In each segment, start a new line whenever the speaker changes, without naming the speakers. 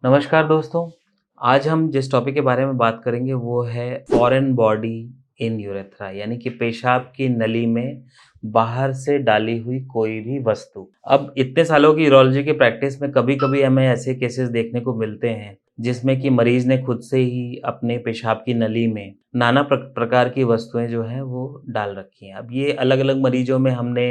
नमस्कार दोस्तों। आज हम जिस टॉपिक के बारे में बात करेंगे वो है फॉरेन बॉडी इन यूरेथ्रा, यानी कि पेशाब की नली में बाहर से डाली हुई कोई भी वस्तु। अब इतने सालों की यूरोलॉजी की प्रैक्टिस में कभी-कभी हमें ऐसे केसेस देखने को मिलते हैं जिसमें कि मरीज ने खुद से ही अपने पेशाब की नली में नाना प्रकार की वस्तुएं जो हैं वो डाल रखी हैं। अब ये अलग-अलग मरीजों में हमने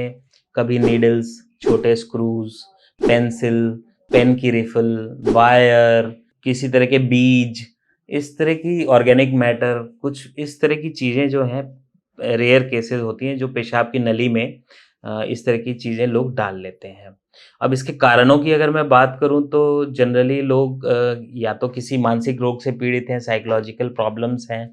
कभी नीडल्स, छोटे स्क्रूज, पेंसिल, पेन की रिफिल, वायर, किसी तरह के बीज, इस तरह की ऑर्गेनिक मैटर, कुछ इस तरह की चीज़ें जो हैं रेयर केसेस होती हैं जो पेशाब की नली में इस तरह की चीज़ें लोग डाल लेते हैं। अब इसके कारणों की अगर मैं बात करूँ तो जनरली लोग या तो किसी मानसिक रोग से पीड़ित हैं, साइकोलॉजिकल प्रॉब्लम्स हैं,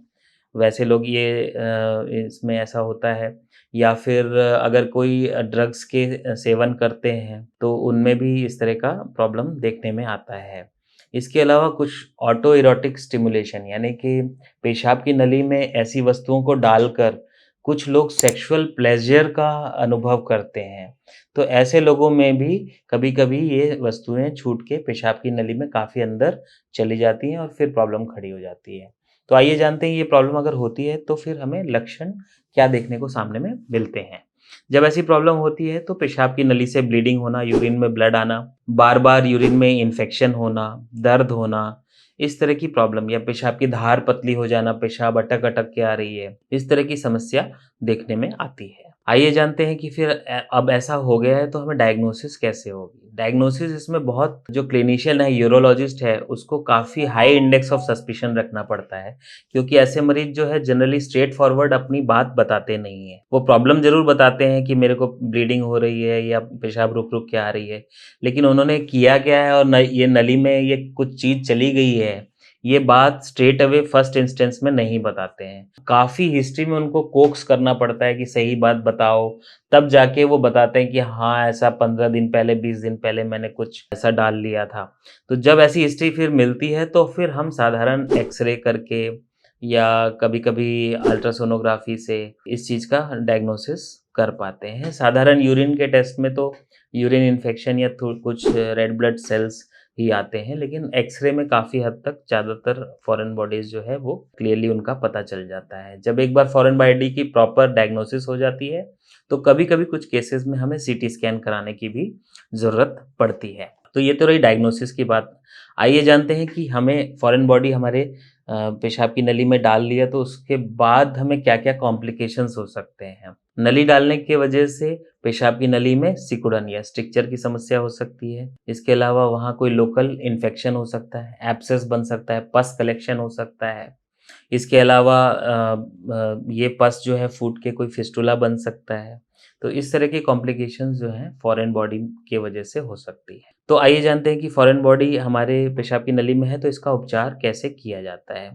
वैसे लोग ये इसमें ऐसा होता है, या फिर अगर कोई ड्रग्स के सेवन करते हैं तो उनमें भी इस तरह का प्रॉब्लम देखने में आता है। इसके अलावा कुछ ऑटो इरोटिक स्टिमुलेशन, यानी कि पेशाब की नली में ऐसी वस्तुओं को डालकर कुछ लोग सेक्सुअल प्लेज़र का अनुभव करते हैं। तो ऐसे लोगों में भी कभी-कभी ये वस्तुएँ छूट के पेशाब की नली में काफ़ी अंदर चली जाती हैं और फिर प्रॉब्लम खड़ी हो जाती है। तो आइए जानते हैं ये प्रॉब्लम अगर होती है तो फिर हमें लक्षण क्या देखने को सामने में मिलते हैं। जब ऐसी प्रॉब्लम होती है तो पेशाब की नली से ब्लीडिंग होना, यूरिन में ब्लड आना, बार-बार यूरिन में इन्फेक्शन होना, दर्द होना, इस तरह की प्रॉब्लम, या पेशाब की धार पतली हो जाना, पेशाब अटक-अटक के आ रही है, इस तरह की समस्या देखने में आती है। आइए जानते हैं कि फिर अब ऐसा हो गया है तो हमें डायग्नोसिस कैसे होगी? डायग्नोसिस इसमें बहुत जो क्लिनिशियन है, यूरोलॉजिस्ट है, उसको काफ़ी हाई इंडेक्स ऑफ सस्पिशन रखना पड़ता है, क्योंकि ऐसे मरीज़ जो है जनरली स्ट्रेट फॉरवर्ड अपनी बात बताते नहीं हैं। वो प्रॉब्लम ज़रूर बताते हैं कि मेरे को ब्लीडिंग हो रही है या पेशाब रुक-रुक के आ रही है, लेकिन उन्होंने किया क्या है और ये नली में ये कुछ चीज़ चली गई है, ये बात स्ट्रेट अवे फर्स्ट इंस्टेंस में नहीं बताते हैं। काफ़ी हिस्ट्री में उनको कोक्स करना पड़ता है कि सही बात बताओ, तब जाके वो बताते हैं कि हाँ, ऐसा 15 दिन पहले, 20 दिन पहले मैंने कुछ ऐसा डाल लिया था। तो जब ऐसी हिस्ट्री फिर मिलती है तो फिर हम साधारण एक्स-रे करके या कभी-कभी अल्ट्रासोनोग्राफ़ी से इस चीज़ का डायग्नोसिस कर पाते हैं। साधारण यूरिन के टेस्ट में तो यूरिन इन्फेक्शन या कुछ रेड ब्लड सेल्स ही आते हैं, लेकिन एक्स-रे में काफ़ी हद तक ज़्यादातर फॉरेन बॉडीज़ जो है वो क्लियरली उनका पता चल जाता है। जब एक बार फॉरेन बॉडी की प्रॉपर डायग्नोसिस हो जाती है, तो कभी-कभी कुछ केसेज़ में हमें सीटी स्कैन कराने की भी ज़रूरत पड़ती है। तो ये तो रही डायग्नोसिस की बात। आइए जानते हैं कि हमें फॉरेन बॉडी हमारे पेशाब की नली में डाल लिया तो उसके बाद हमें क्या-क्या कॉम्प्लिकेशंस हो सकते हैं। नली डालने की वजह से पेशाब की नली में सिकुड़न या स्ट्रिक्चर की समस्या हो सकती है। इसके अलावा वहाँ कोई लोकल इन्फेक्शन हो सकता है, एब्सेस बन सकता है, पस कलेक्शन हो सकता है। इसके अलावा ये पस जो है फूट के कोई फिस्टुला बन सकता है। तो इस तरह के कॉम्प्लिकेशंस जो हैं फॉरेन बॉडी के वजह से हो सकती है। तो आइए जानते हैं कि फॉरेन बॉडी हमारे पेशाब की नली में है तो इसका उपचार कैसे किया जाता है।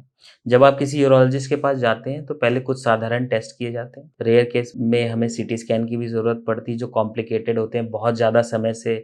जब आप किसी यूरोलॉजिस्ट के पास जाते हैं तो पहले कुछ साधारण टेस्ट किए जाते हैं। रेयर केस में हमें सीटी स्कैन की भी ज़रूरत पड़ती है जो कॉम्प्लिकेटेड होते हैं, बहुत ज़्यादा समय से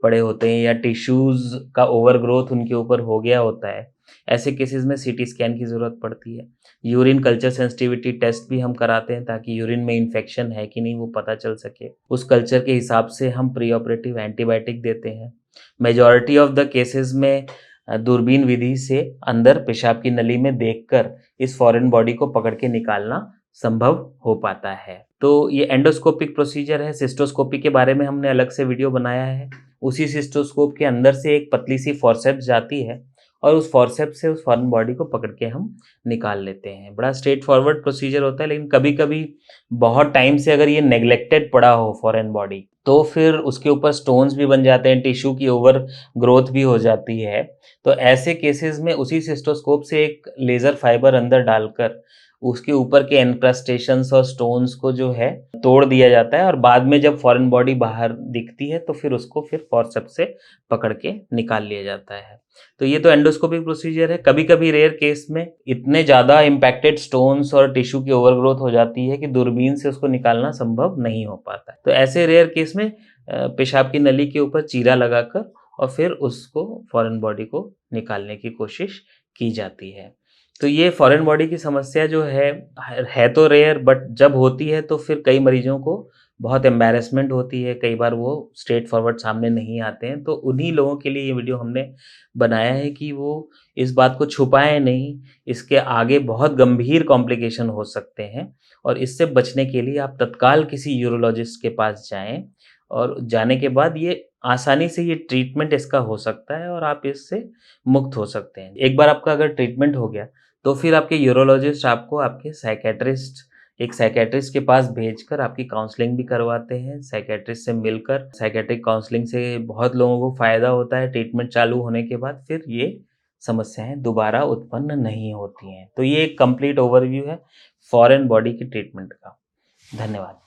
पड़े होते हैं या टिश्यूज़ का ओवरग्रोथ उनके ऊपर हो गया होता है। ऐसे केसेस में सीटी स्कैन की ज़रूरत पड़ती है। यूरिन कल्चर सेंसिटिविटी टेस्ट भी हम कराते हैं ताकि यूरिन में इन्फेक्शन है कि नहीं वो पता चल सके। उस कल्चर के हिसाब से हम प्री ऑपरेटिव एंटीबायोटिक देते हैं। मेजॉरिटी ऑफ द केसेस में दूरबीन विधि से अंदर पेशाब की नली में देखकर इस फॉरेन बॉडी को पकड़ के निकालना संभव हो पाता है। तो ये एंडोस्कोपिक प्रोसीजर है। सिस्टोस्कोपी के बारे में हमने अलग से वीडियो बनाया है। उसी सिस्टोस्कोप के अंदर से एक पतली सी फॉरसेप्स जाती है और उस फॉरसेप्स से उस फॉरेन बॉडी को पकड़ के हम निकाल लेते हैं। बड़ा स्ट्रेट फॉरवर्ड प्रोसीजर होता है, लेकिन कभी-कभी बहुत टाइम से अगर ये नेग्लेक्टेड पड़ा हो फॉरेन बॉडी, तो फिर उसके ऊपर स्टोन्स भी बन जाते हैं, टिश्यू की ओवर ग्रोथ भी हो जाती है। तो ऐसे केसेस में उसी सिस्टोस्कोप से एक लेज़र फाइबर अंदर डालकर उसके ऊपर के एन्क्रस्टेशंस और स्टोन्स को जो है तोड़ दिया जाता है और बाद में जब फॉरेन बॉडी बाहर दिखती है तो फिर उसको फिर फॉरसेप्स से पकड़ के निकाल लिया जाता है। तो ये तो एंडोस्कोपिक प्रोसीजर है। कभी-कभी रेयर केस में इतने ज़्यादा इम्पैक्टेड स्टोन्स और टिश्यू की ओवरग्रोथ हो जाती है कि दूरबीन से उसको निकालना संभव नहीं हो पाता है। तो ऐसे रेयर केस में पेशाब की नली के ऊपर चीरा लगाकर और फिर उसको फॉरेन बॉडी को निकालने की कोशिश की जाती है। तो ये फॉरेन बॉडी की समस्या जो है तो रेयर, बट जब होती है तो फिर कई मरीजों को बहुत एम्बैरेसमेंट होती है, कई बार वो स्ट्रेट फॉरवर्ड सामने नहीं आते हैं। तो उन्हीं लोगों के लिए ये वीडियो हमने बनाया है कि वो इस बात को छुपाएँ नहीं, इसके आगे बहुत गंभीर कॉम्प्लिकेशन हो सकते हैं और इससे बचने के लिए आप तत्काल किसी यूरोलॉजिस्ट के पास जाएँ और जाने के बाद ये आसानी से ये ट्रीटमेंट इसका हो सकता है और आप इससे मुक्त हो सकते हैं। एक बार आपका अगर ट्रीटमेंट हो गया, तो फिर आपके यूरोलॉजिस्ट आपको आपके एक साइकियाट्रिस्ट के पास भेजकर आपकी काउंसलिंग भी करवाते हैं। साइकियाट्रिस्ट से मिलकर साइकियाट्रिक काउंसलिंग से बहुत लोगों को फ़ायदा होता है, ट्रीटमेंट चालू होने के बाद फिर ये समस्याएँ दोबारा उत्पन्न नहीं होती हैं। तो ये एक कंप्लीट ओवरव्यू है फॉरेन बॉडी की ट्रीटमेंट का। धन्यवाद।